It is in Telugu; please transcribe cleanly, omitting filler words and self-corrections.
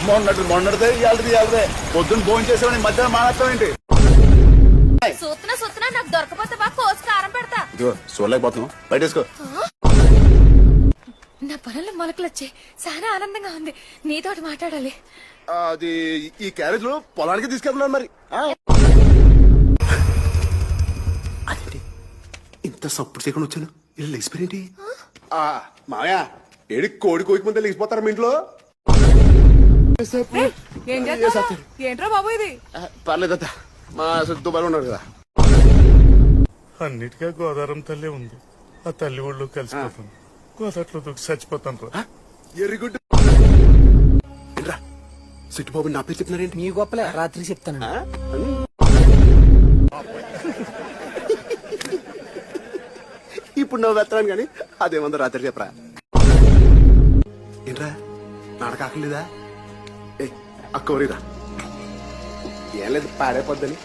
మొన్నటిదే ఇవాళదే పొద్దున్న భోజనం చేసేవాడి మధ్యాహ్నం మానేస్తాం ఏంటి? సూత్నా నాకు దొరకపోతే బాగా కోసి కారం పెడతా. ఇదిగో చూడలేకపోతున్నాం, బయటేసుకో. నా పనుల్లో మొలకలు వచ్చాయి, చాలా ఆనందంగా ఉంది. నీతోటి మాట్లాడాలి. అది ఈ క్యారేజ్ లో పొలానికి తీసుకెళ్తున్నాను మరి. అదేంటి ఇంత సప్పుడు చేయకుండా వచ్చాను, ఇలా లేచిపోయింటి? మాయా ఏడి కోడి కోయికి ముందే లేచిపోతారా మీ ఇంట్లో? ఏంట్రా బాబు ఇది? పర్లేదత్త, మా దుబాయ్ ఉన్నారు కదా. అన్నిటిగా గోదావరం తల్లి ఉంది. ఆ తల్లి ఒళ్ళు కలిసిపోతాను, గోదాట్లో దూకి చచ్చిపోతాను రా. ఎర్రిగుడ్డు సిట్టుబాబు నా పేరు చెప్తున్నారేంటి? నీ గొప్పలే, రాత్రి చెప్తాను. ఇప్పుడు నువ్వు వెళ్తాను కానీ అదేమందో రాత్రి చెప్పరా. ఏంట్రా నాడకాకలేదా? ఏ అక్కవరిరా, ఏం లేదు పాడైపోద్దని